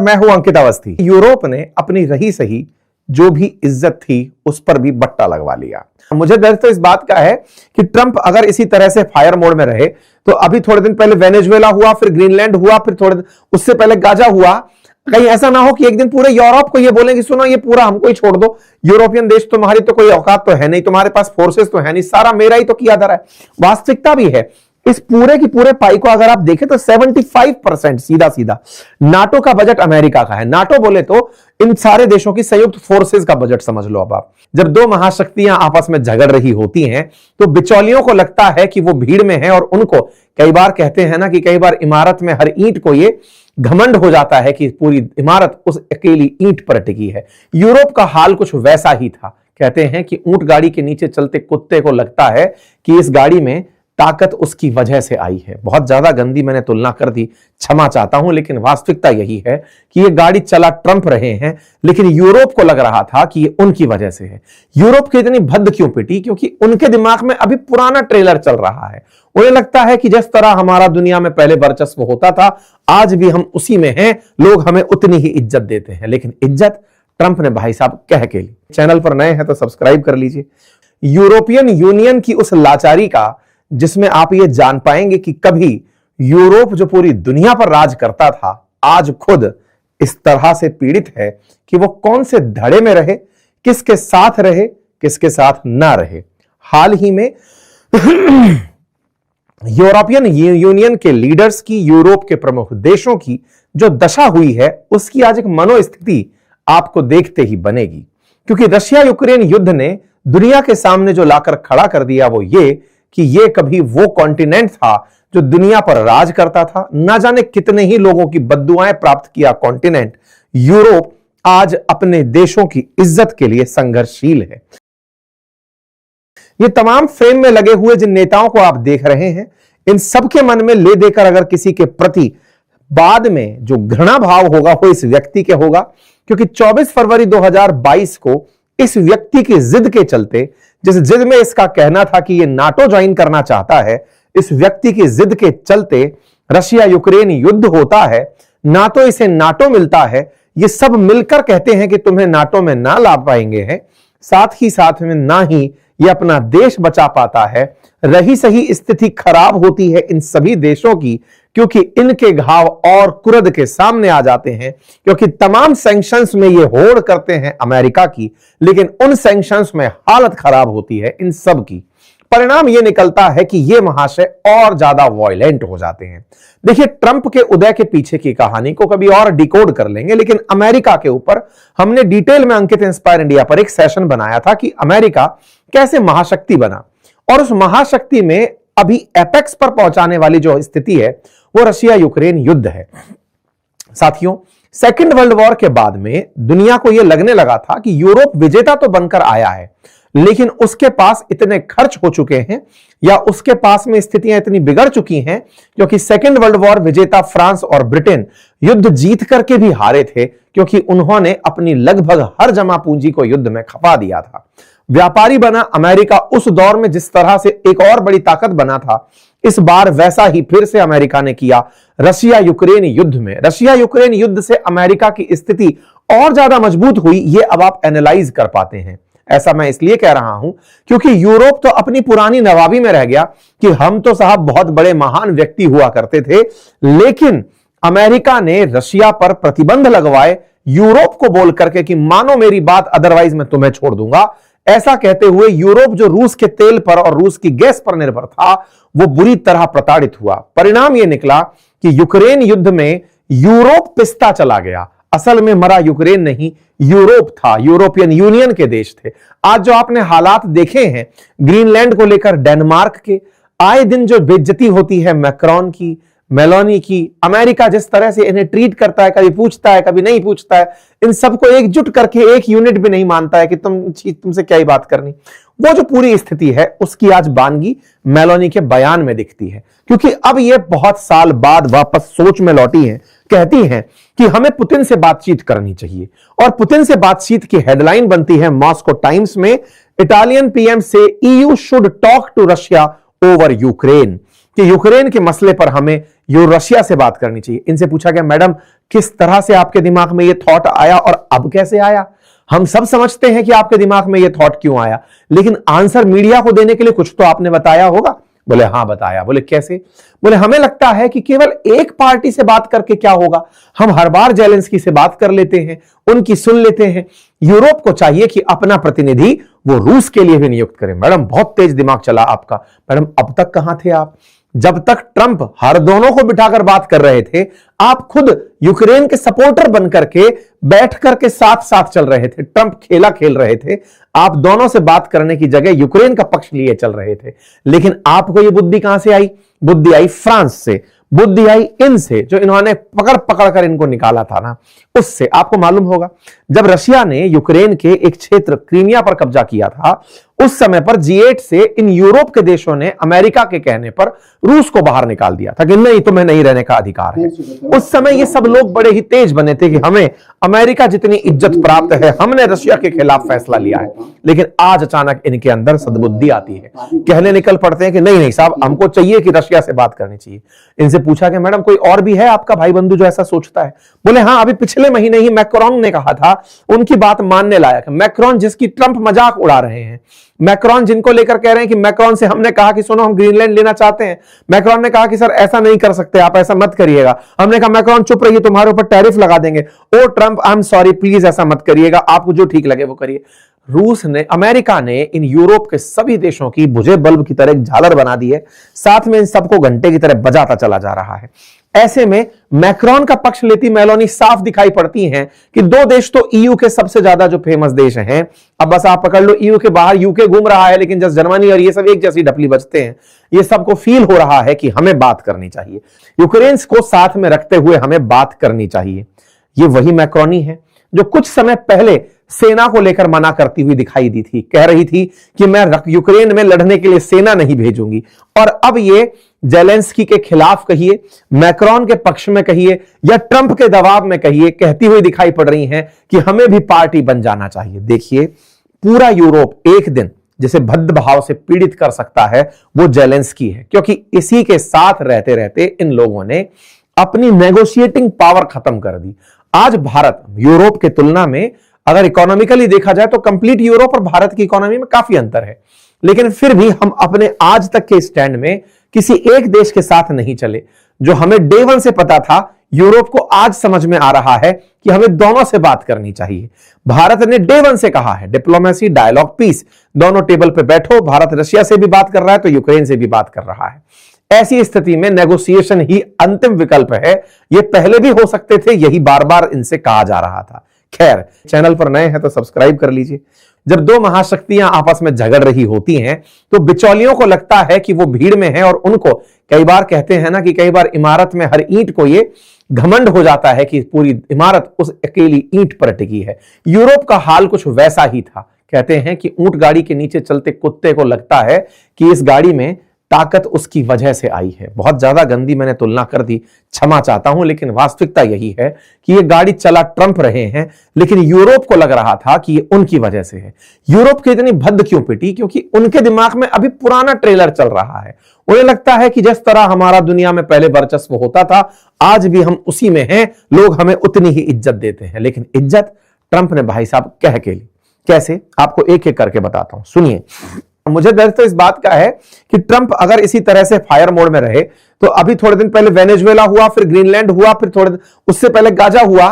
मैं हूं अंकित अवस्थी। यूरोप ने अपनी रही सही जो भी इज्जत थी उस पर भी बट्टा लगवा लिया। मुझे डर तो इस बात का है कि ट्रंप अगर इसी तरह से फायर मोड में रहे तो अभी थोड़े दिन पहले वेनेजुएला हुआ, फिर ग्रीनलैंड हुआ, फिर थोड़े उससे पहले गाजा हुआ, कहीं ऐसा ना हो कि एक दिन पूरे यूरोप को ये बोलेंगे सुनो ये पूरा हमको ही छोड़ दो, यूरोपियन देश तुम्हारी तो कोई औकात तो है नहीं, तुम्हारे पास फोर्सेस तो है नहीं, सारा मेरा ही तो किया जा रहा है। वास्तविकता भी है इस पूरे की पूरे पाई को अगर आप देखें तो 75% सीधा सीधा नाटो का बजट अमेरिका का है। नाटो बोले तो इन सारे देशों की संयुक्त फोर्सेस का बजट समझ लो। अब आप जब दो महाशक्तियां आपस में झगड़ रही होती हैं तो बिचौलियों को लगता है कि वो भीड़ में है, और उनको कई बार कहते हैं ना कि कई बार इमारत में हर ईंट को ये घमंड हो जाता है कि पूरी इमारत उस अकेली ईंट पर टिकी है। यूरोप का हाल कुछ वैसा ही था। कहते हैं कि ऊंट गाड़ी के नीचे चलते कुत्ते को लगता है कि इस गाड़ी में ताकत उसकी वजह से आई है। बहुत ज्यादा गंदी मैंने तुलना कर दी, क्षमा चाहता हूं, लेकिन वास्तविकता यही है कि ये गाड़ी चला ट्रंप रहे हैं, लेकिन यूरोप को लग रहा था कि ये उनकी वजह से है। यूरोप की इतनी भद्द क्यों पिटी? क्योंकि उनके दिमाग में अभी पुराना ट्रेलर चल रहा है। उन्हें लगता है कि जिस तरह हमारा दुनिया में पहले वर्चस्व होता था आज भी हम उसी में हैं, लोग हमें उतनी ही इज्जत देते हैं। लेकिन इज्जत ट्रंप ने भाई साहब कह के ली। चैनल पर नए हैं तो सब्सक्राइब कर लीजिए। यूरोपियन यूनियन की उस लाचारी का, जिसमें आप ये जान पाएंगे कि कभी यूरोप जो पूरी दुनिया पर राज करता था आज खुद इस तरह से पीड़ित है कि वो कौन से धड़े में रहे, किसके साथ रहे, किसके साथ ना रहे। हाल ही में यूरोपियन यूनियन के लीडर्स की, यूरोप के प्रमुख देशों की जो दशा हुई है उसकी आज एक मनोस्थिति आपको देखते ही बनेगी। क्योंकि रशिया यूक्रेन युद्ध ने दुनिया के सामने जो लाकर खड़ा कर दिया वो ये कि ये कभी वो कॉन्टिनेंट था जो दुनिया पर राज करता था, ना जाने कितने ही लोगों की बद्दुआएं प्राप्त किया कॉन्टिनेंट यूरोप आज अपने देशों की इज्जत के लिए संघर्षशील है। ये तमाम फ्रेम में लगे हुए जिन नेताओं को आप देख रहे हैं, इन सबके मन में ले देकर अगर किसी के प्रति बाद में जो घृणा भाव होगा वो इस व्यक्ति के होगा। क्योंकि 24 फरवरी 2022 को इस व्यक्ति की जिद के चलते, जिस जिद में इसका कहना था कि ये नाटो ज्वाइन करना चाहता है, इस व्यक्ति की जिद के चलते रशिया यूक्रेन युद्ध होता है, ना तो इसे नाटो मिलता है, ये सब मिलकर कहते हैं कि तुम्हें नाटो में ना ला पाएंगे हैं, साथ ही साथ में ना ही ये अपना देश बचा पाता है। रही सही स्थिति खराब होती है इन सभी देशों की, क्योंकि इनके घाव और कुरद के सामने आ जाते हैं। क्योंकि तमाम सैंक्शंस में ये होड़ करते हैं अमेरिका की, लेकिन उन सैंक्शंस में हालत खराब होती है इन सब की। परिणाम ये निकलता है कि ये महाशय और ज्यादा वॉयलेंट हो जाते हैं। देखिए, ट्रंप के उदय के पीछे की कहानी को कभी और डिकोड कर लेंगे, लेकिन अमेरिका के ऊपर हमने डिटेल में अंकित इंस्पायर इंडिया पर एक सेशन बनाया था कि अमेरिका कैसे महाशक्ति बना, और उस महाशक्ति में अभी एपेक्स पर पहुंचाने वाली जो स्थिति है वो रशिया यूक्रेन युद्ध है। साथियों, सेकेंड वर्ल्ड वॉर के बाद में दुनिया को यह लगने लगा था कि यूरोप विजेता तो बनकर आया है, लेकिन उसके पास इतने खर्च हो चुके हैं या उसके पास में स्थितियां इतनी बिगड़ चुकी हैं, क्योंकि सेकेंड वर्ल्ड वॉर विजेता फ्रांस और ब्रिटेन युद्ध जीत करके भी हारे थे, क्योंकि उन्होंने अपनी लगभग हर जमा पूंजी को युद्ध में खपा दिया था। व्यापारी बना अमेरिका उस दौर में जिस तरह से एक और बड़ी ताकत बना था, इस बार वैसा ही फिर से अमेरिका ने किया रशिया यूक्रेन युद्ध में। रशिया यूक्रेन युद्ध से अमेरिका की स्थिति और ज्यादा मजबूत हुई, ये अब आप एनालाइज कर पाते हैं। ऐसा मैं इसलिए कह रहा हूं क्योंकि यूरोप तो अपनी पुरानी नवाबी में रह गया कि हम तो साहब बहुत बड़े महान व्यक्ति हुआ करते थे, लेकिन अमेरिका ने रशिया पर प्रतिबंध लगवाए यूरोप को बोल करके कि मानो मेरी बात, अदरवाइज मैं तुम्हें छोड़ दूंगा। ऐसा कहते हुए यूरोप जो रूस के तेल पर और रूस की गैस पर निर्भर था वो बुरी तरह प्रताड़ित हुआ। परिणाम यह निकला कि यूक्रेन युद्ध में यूरोप पिसता चला गया। असल में मरा यूक्रेन नहीं, यूरोप था, यूरोपियन यूनियन के देश थे। आज जो आपने हालात देखे हैं ग्रीनलैंड को लेकर डेनमार्क के, आए दिन जो बेइज्जती होती है मैक्रोन की, मेलोनी की, अमेरिका जिस तरह से इन्हें ट्रीट करता है, कभी पूछता है कभी नहीं पूछता है, इन सबको एकजुट करके एक यूनिट भी नहीं मानता है कि तुमसे क्या ही बात करनी, वो जो पूरी स्थिति है उसकी आज बानगी मेलोनी के बयान में दिखती है। क्योंकि अब ये बहुत साल बाद वापस सोच में लौटी हैं, कहती हैं कि हमें पुतिन से बातचीत करनी चाहिए, और पुतिन से बातचीत की हेडलाइन बनती है मॉस्को टाइम्स में, इटालियन पीएम से EU should talk to Russia over Ukraine, कि यूक्रेन के मसले पर हमें रशिया से बात करनी चाहिए। इनसे पूछा गया मैडम किस तरह से आपके दिमाग में ये थॉट आया और अब कैसे आया? हम सब समझते हैं कि आपके दिमाग में ये थॉट क्यों आया, लेकिन आंसर मीडिया को देने के लिए कुछ तो आपने बताया होगा। बोले हाँ बताया। बोले कैसे? बोले हमें लगता है कि केवल एक पार्टी से बात करके क्या होगा, हम हर बार जेलेंस्की से बात कर लेते हैं, उनकी सुन लेते हैं। यूरोप को चाहिए कि अपना प्रतिनिधि वो रूस के लिए भी नियुक्त करें। मैडम बहुत तेज दिमाग चला आपका। मैडम अब तक कहां थे आप? जब तक ट्रंप हर दोनों को बिठाकर बात कर रहे थे, आप खुद यूक्रेन के सपोर्टर बनकर के बैठ करके साथ साथ चल रहे थे। ट्रंप खेला खेल रहे थे, आप दोनों से बात करने की जगह यूक्रेन का पक्ष लिए चल रहे थे। लेकिन आपको यह बुद्धि कहां से आई? बुद्धि आई फ्रांस से, बुद्धि आई इनसे, जो इन्होंने पकड़ पकड़ कर इनको निकाला था ना, उससे। आपको मालूम होगा जब रशिया ने यूक्रेन के एक क्षेत्र क्रीमिया पर कब्जा किया था, उस समय पर G8 से इन यूरोप के देशों ने अमेरिका के कहने पर रूस को बाहर निकाल दिया था कि नहीं, तुम्हें नहीं रहने का अधिकार है। उस समय ये सब लोग बड़े ही तेज बने थे कि हमें अमेरिका जितनी इज्जत प्राप्त है, हमने रशिया के खिलाफ फैसला लिया है। लेकिन आज अचानक इनके अंदर सद्बुद्धि आती है, कहने निकल पड़ते हैं कि नहीं नहीं साहब, हमको चाहिए कि रशिया से बात करनी चाहिए। इनसे पूछा कि मैडम कोई और भी है आपका भाई बंधु जो ऐसा सोचता है? बोले हाँ, अभी पिछले महीने ही मैक्रोन ने कहा था, उनकी बात मानने लायक। मैक्रोन जिसकी ट्रंप मजाक उड़ा रहे हैं, मैक्रोन जिनको लेकर कह रहे हैं कि मैक्रोन से हमने कहा कि सुनो हम ग्रीनलैंड लेना चाहते हैं, मैक्रोन ने कहा कि सर ऐसा नहीं कर सकते, आप ऐसा मत करिएगा। हमने कहा मैक्रोन चुप रहिए, तुम्हारे ऊपर टैरिफ लगा देंगे। ओ Trump I am sorry, please ऐसा मत करिएगा, आपको जो ठीक लगे वो करिए। रूस ने, अमेरिका ने इन यूरोप के सभी देशों की भुजे बल्ब की तरह एक झालर बना दी है, साथ में इन सबको घंटे की तरह बजाता चला जा रहा है। ऐसे में मैक्रोन का पक्ष लेती मेलोनी साफ दिखाई पड़ती हैं कि दो देश तो ईयू के सबसे ज्यादा जो फेमस देश हैं, अब बस आप पकड़ लो, ईयू के बाहर यूके घूम रहा है, लेकिन जस्ट जर्मनी और ये सब एक जैसी ढपली बजते हैं। ये सबको फील हो रहा है कि हमें बात करनी चाहिए, यूक्रेन को साथ में रखते हुए हमें बात करनी चाहिए। ये वही मैक्रोनी है जो कुछ समय पहले सेना को लेकर मना करती हुई दिखाई दी थी, कह रही थी कि मैं यूक्रेन में लड़ने के लिए सेना नहीं भेजूंगी। और अब ये जेलेंस्की के खिलाफ कहिए, मैक्रोन के पक्ष में कहिए, या ट्रंप के दबाव में कहिए, कहती हुई दिखाई पड़ रही हैं कि हमें भी पार्टी बन जाना चाहिए। देखिए, पूरा यूरोप एक दिन जिसे भद्द भाव से पीड़ित कर सकता है वो जेलेंस्की है, क्योंकि इसी के साथ रहते रहते इन लोगों ने अपनी नेगोशिएटिंग पावर खत्म कर दी। आज भारत यूरोप की तुलना में अगर इकोनॉमिकली देखा जाए तो कंप्लीट यूरोप और भारत की इकोनॉमी में काफी अंतर है, लेकिन फिर भी हम अपने आज तक के स्टैंड में किसी एक देश के साथ नहीं चले। जो हमें डे वन से पता था, यूरोप को आज समझ में आ रहा है कि हमें दोनों से बात करनी चाहिए। भारत ने डे वन से कहा है डिप्लोमेसी, डायलॉग, पीस, दोनों टेबल पे बैठो। भारत रशिया से भी बात कर रहा है तो यूक्रेन से भी बात कर रहा है। ऐसी स्थिति में नेगोशिएशन ही अंतिम विकल्प है। ये पहले भी हो सकते थे, यही बार बार इनसे कहा जा रहा था। खैर, चैनल पर नए हैं तो सब्सक्राइब कर लीजिए। जब दो महाशक्तियां आपस में झगड़ रही होती हैं तो बिचौलियों को लगता है कि वो भीड़ में है, और उनको कई बार कहते हैं ना कि कई बार इमारत में हर ईंट को ये घमंड हो जाता है कि पूरी इमारत उस अकेली ईंट पर टिकी है। यूरोप का हाल कुछ वैसा ही था। कहते हैं कि ऊंट गाड़ी के नीचे चलते कुत्ते को लगता है कि इस गाड़ी में ताकत उसकी वजह से आई है। बहुत ज्यादा गंदी मैंने तुलना कर दी, क्षमा चाहता हूं, लेकिन वास्तविकता यही है कि ये गाड़ी चला ट्रंप रहे हैं, लेकिन यूरोप को लग रहा था कि ये उनकी वजह से है। यूरोप की इतनी भद्द क्यों पिटी? क्योंकि उनके दिमाग में अभी पुराना ट्रेलर चल रहा है। उन्हें लगता है कि जिस तरह हमारा दुनिया में पहले वर्चस्व होता था, आज भी हम उसी में हैं, लोग हमें उतनी ही इज्जत देते हैं। लेकिन इज्जत ट्रंप ने भाई साहब कह के ली। कैसे? आपको एक एक करके बताता हूं, सुनिए। मुझे डर तो इस बात का है कि ट्रंप अगर इसी तरह से फायर मोड में रहे तो अभी थोड़े दिन पहले वेनेजुएला हुआ, फिर ग्रीनलैंड हुआ, फिर थोड़े उससे पहले गाजा हुआ,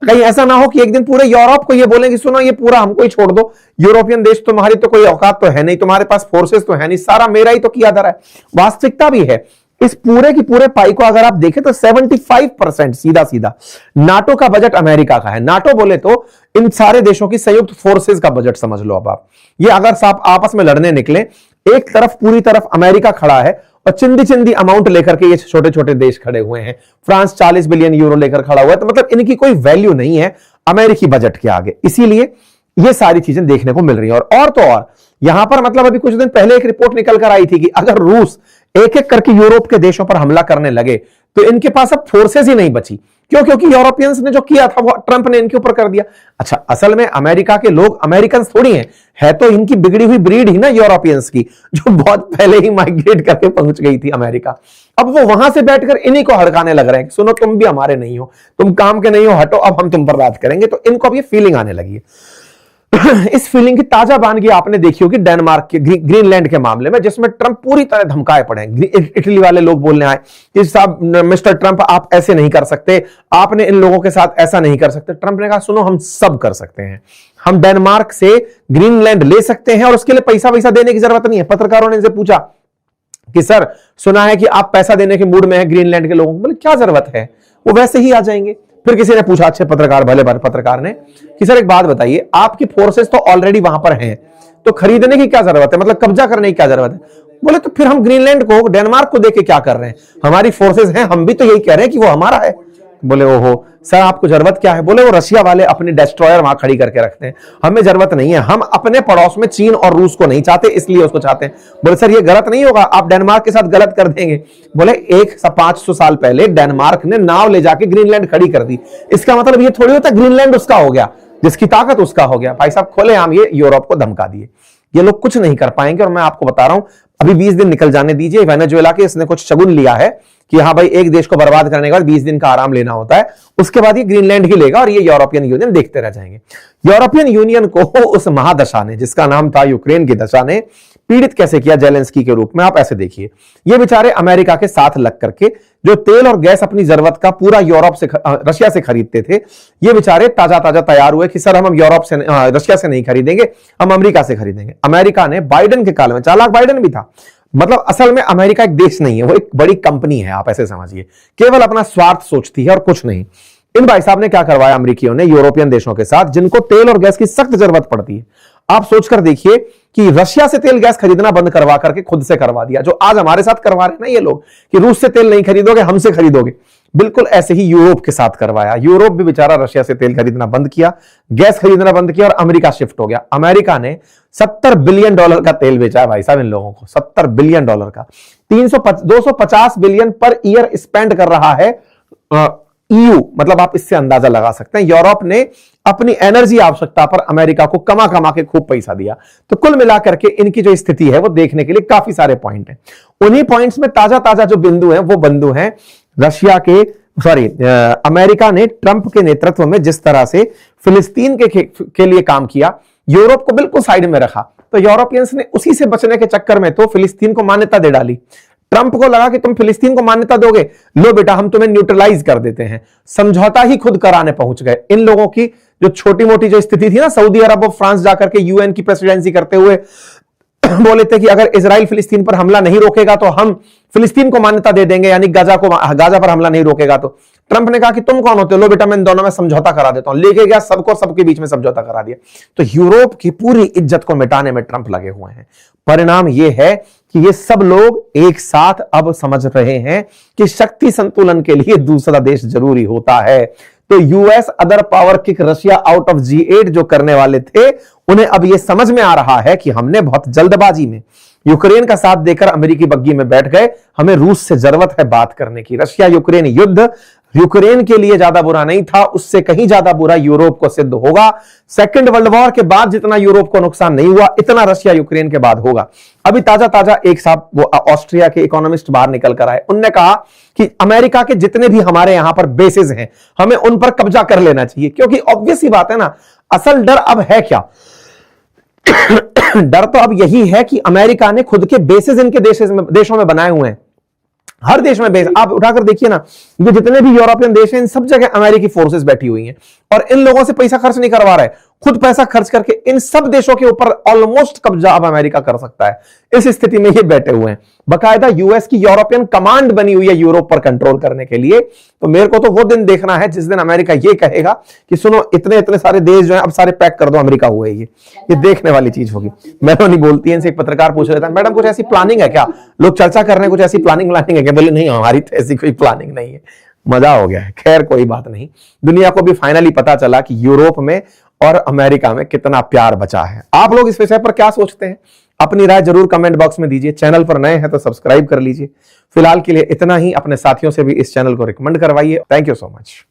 कहीं ऐसा ना हो कि एक दिन पूरे यूरोप को ये बोलेंगे सुनो ये पूरा हमको ही छोड़ दो, यूरोपियन देश तुम्हारी तो कोई औकात तो है नहीं, तुम्हारे पास फोर्सेस तो है नहीं, सारा मेरा ही तो किया धरा है। वास्तविकता भी है, इस पूरे की पूरे पाई को अगर आप देखें तो 75% सीधा सीधा नाटो का बजट अमेरिका का है। नाटो बोले तो इन सारे देशों की संयुक्त फोर्सेस का बजट समझ लो। अब आप ये अगर साहब आपस में लड़ने निकले, एक तरफ पूरी तरफ अमेरिका खड़ा है और चिंदी चिंदी अमाउंट लेकर के ये छोटे छोटे देश खड़े हुए हैं। फ्रांस 40 बिलियन यूरो लेकर खड़ा हुआ है, तो मतलब इनकी कोई वैल्यू नहीं है अमेरिकी बजट के आगे। इसीलिए ये सारी चीजें देखने को मिल रही है। और तो और यहां पर मतलब अभी कुछ दिन पहले एक रिपोर्ट निकल कर आई थी कि अगर रूस एक एक करके यूरोप के देशों पर हमला करने लगे तो इनके पास अब फोर्सेस ही नहीं बची। क्यों? क्योंकि यूरोपियंस ने जो किया था वो ट्रंप ने इनके ऊपर कर दिया। अच्छा, असल में अमेरिका के लोग अमेरिकन थोड़ी हैं, है तो इनकी बिगड़ी हुई ब्रीड ही ना यूरोपियंस की, जो बहुत पहले ही माइग्रेट करके पहुंच गई थी अमेरिका। अब वो वहां से बैठकर इन्हीं को हड़काने लग रहे हैं, सुनो तुम भी हमारे नहीं हो, तुम काम के नहीं हो, हटो, अब हम तुम पर राज करेंगे। तो इनको अब ये फीलिंग आने लगी है। इस फीलिंग की ताजा बानगी आपने देखी होगी डेनमार्क के ग्रीनलैंड के मामले में, जिसमें ट्रंप पूरी तरह धमकाए पड़े हैं। इटली वाले लोग बोलने आए कि साहब मिस्टर ट्रंप आप ऐसे नहीं कर सकते, आपने इन लोगों के साथ ऐसा नहीं कर सकते। ट्रंप ने कहा सुनो हम सब कर सकते हैं, हम डेनमार्क से ग्रीनलैंड ले सकते हैं और उसके लिए पैसा देने की जरूरत नहीं है। पत्रकारों ने इनसे पूछा कि सर सुना है कि आप पैसा देने के मूड में हैं ग्रीनलैंड के लोगों को, बोले क्या जरूरत है, वो वैसे ही आ जाएंगे। फिर किसी ने पूछा, अच्छे पत्रकार, भले पत्रकार ने, कि सर एक बात बताइए, आपकी फोर्सेस तो ऑलरेडी वहां पर हैं, तो खरीदने की क्या जरूरत है, मतलब कब्जा करने की क्या जरूरत है। बोले तो फिर हम ग्रीनलैंड को, डेनमार्क को देके क्या कर रहे हैं, हमारी फोर्सेस हैं, हम भी तो यही कह रहे हैं कि वो हमारा है। बोले ओहो सर आपको जरूरत क्या है। बोले वो रशिया वाले अपने डिस्ट्रॉयर वहां खड़ी करके रखते हैं, हमें जरूरत नहीं है, हम अपने पड़ोस में चीन और रूस को नहीं चाहते, इसलिए उसको चाहते हैं। बोले सर ये गलत नहीं होगा, आप डेनमार्क के साथ गलत कर देंगे। बोले 500 साल पहले डेनमार्क ने नाव ले जाके ग्रीनलैंड खड़ी कर दी, इसका मतलब ये थोड़ी होता ग्रीनलैंड उसका हो गया, जिसकी ताकत उसका हो गया। भाई साहब खोले आम ये यूरोप को धमका दिए, ये लोग कुछ नहीं कर पाएंगे। और मैं आपको बता रहा हूं अभी 20 दिन निकल जाने दीजिए, वेनेजुएला के इसने कुछ शगुन लिया है कि हाँ भाई एक देश को बर्बाद करने के बाद 20 दिन का आराम लेना होता है, उसके बाद ये ग्रीनलैंड ही लेगा और ये यूरोपियन यूनियन देखते रह जाएंगे। यूरोपियन यूनियन को उस महादशा ने, जिसका नाम था यूक्रेन की दशा ने, पीड़ित कैसे किया जेलेंस्की के रूप में। आप ऐसे देखिए, ये बेचारे अमेरिका के साथ लग करके जो तेल और गैस अपनी जरूरत का पूरा यूरोप से, रशिया से खरीदते थे, ये बेचारे ताजा ताजा तैयार हुए कि सर हम यूरोप से, रशिया से नहीं खरीदेंगे, हम अमेरिका से खरीदेंगे। अमेरिका ने बाइडेन के काल में, चालाक बाइडेन भी था, मतलब असल में अमेरिका एक देश नहीं है, वो एक बड़ी कंपनी है, आप ऐसे समझिए, केवल अपना स्वार्थ सोचती है और कुछ नहीं। इन भाई साहब ने क्या करवाया अमेरिकियों ने यूरोपियन देशों के साथ, जिनको तेल और गैस की सख्त जरूरत पड़ती है। आप सोचकर देखिए कि रशिया से तेल गैस खरीदना बंद करवा करके खुद से करवा दिया, जो आज हमारे साथ करवा रहे हैं ना ये लोग कि रूस से तेल नहीं खरीदोगे हमसे खरीदोगे, बिल्कुल ऐसे ही यूरोप के साथ करवाया। यूरोप भी बेचारा रशिया से तेल खरीदना बंद किया, गैस खरीदना बंद किया और अमेरिका शिफ्ट हो गया। अमेरिका ने $70 बिलियन का तेल बेचा है भाई साहब इन लोगों को, $70 बिलियन का, 250 बिलियन पर ईयर स्पेंड कर रहा है ईयू, मतलब आप इससे अंदाजा लगा सकते हैं यूरोप ने अपनी एनर्जी आवश्यकता पर अमेरिका को कमा कमा के खूब पैसा दिया। तो कुल मिलाकर के इनकी जो स्थिति है वो देखने के लिए काफी सारे पॉइंट हैं। उन्हीं पॉइंट्स में ताजा ताजा जो बिंदु हैं वो बिंदु हैं अमेरिका ने ट्रंप के नेतृत्व में जिस तरह से फिलिस्तीन के लिए काम किया, यूरोप को बिल्कुल साइड में रखा, तो यूरोपियंस ने उसी से बचने के चक्कर में तो फिलिस्तीन को मान्यता दे डाली। ट्रंप को लगा कि तुम फिलिस्तीन को मान्यता दोगे, लो बेटा हम तुम्हें न्यूट्रलाइज कर देते हैं, समझौता ही खुद कराने पहुंच गए। इन लोगों की जो छोटी मोटी जो स्थिति थी ना, सऊदी अरब और फ्रांस जाकर के यूएन की प्रेसिडेंसी करते हुए बोले थे कि अगर इजराइल फिलिस्तीन पर हमला नहीं रोकेगा तो हम फिलिस्तीन को मान्यता दे देंगे, यानी गाजा पर हमला नहीं रोकेगा। तो ट्रंप ने कहा कि तुम कौन होते हो, लो बेटा मैं इन दोनों में समझौता करा देता हूं, लेके गया सबको, सबके बीच में समझौता करा दिया। तो यूरोप की पूरी इज्जत को मिटाने में ट्रंप लगे हुए हैं। परिणाम यह है कि ये सब लोग एक साथ अब समझ रहे हैं कि शक्ति संतुलन के लिए दूसरा देश जरूरी होता है। तो US other power kick Russia out of G8 जो करने वाले थे, उन्हें अब यह समझ में आ रहा है कि हमने बहुत जल्दबाजी में यूक्रेन का साथ देकर अमेरिकी बग्गी में बैठ गए, हमें रूस से जरूरत है बात करने की। रशिया यूक्रेन युद्ध यूक्रेन के लिए ज्यादा बुरा नहीं था, उससे कहीं ज्यादा बुरा यूरोप को सिद्ध होगा। सेकंड वर्ल्ड वॉर के बाद जितना यूरोप को नुकसान नहीं हुआ, इतना रशिया यूक्रेन के बाद होगा। अभी ताजा ताजा एक साहब वो ऑस्ट्रिया के इकोनॉमिस्ट बाहर निकल कर आए, उनने कहा कि अमेरिका के जितने भी हमारे यहां पर बेसिस हैं, हमें उन पर कब्जा कर लेना चाहिए, क्योंकि ऑब्वियस ही बात है ना, असल डर अब है क्या? डर तो अब यही है कि अमेरिका ने खुद के बेसिस इनके देशों में बनाए हुए हैं। हर देश में बेस आप उठाकर देखिए ना, ये जितने भी यूरोपियन देश हैं, इन सब जगह अमेरिकी फोर्सेस बैठी हुई हैं और इन लोगों से पैसा खर्च नहीं करवा रहे, खुद पैसा खर्च करके इन सब देशों के ऊपर ऑलमोस्ट कब्जा अब अमेरिका कर सकता है। इस स्थिति में ये बैठे हुए हैं। बकायदा यूएस की यूरोपियन कमांड बनी हुई है यूरोप पर कंट्रोल करने के लिए। तो मेरे को तो वो दिन देखना है जिस दिन अमेरिका ये कहेगा कि सुनो इतने इतने सारे देश जो है अब सारे पैक कर दो, अमेरिका हुआ है। ये देखने वाली चीज होगी। मैं तो नहीं बोलती है, इनसे एक पत्रकार पूछ रहा था, मैडम कुछ ऐसी प्लानिंग है क्या, लोग चर्चा कर रहे हैं, कुछ ऐसी प्लानिंग है क्या? बोले नहीं हमारी तो ऐसी कोई प्लानिंग नहीं है। मजा हो गया है। खैर कोई बात नहीं, दुनिया को भी फाइनली पता चला कि यूरोप में और अमेरिका में कितना प्यार बचा है। आप लोग इस विषय पर क्या सोचते हैं? अपनी राय जरूर कमेंट बॉक्स में दीजिए। चैनल पर नए हैं तो सब्सक्राइब कर लीजिए। फिलहाल के लिए इतना ही। अपने साथियों से भी इस चैनल को रिकमेंड करवाइए। Thank you so much.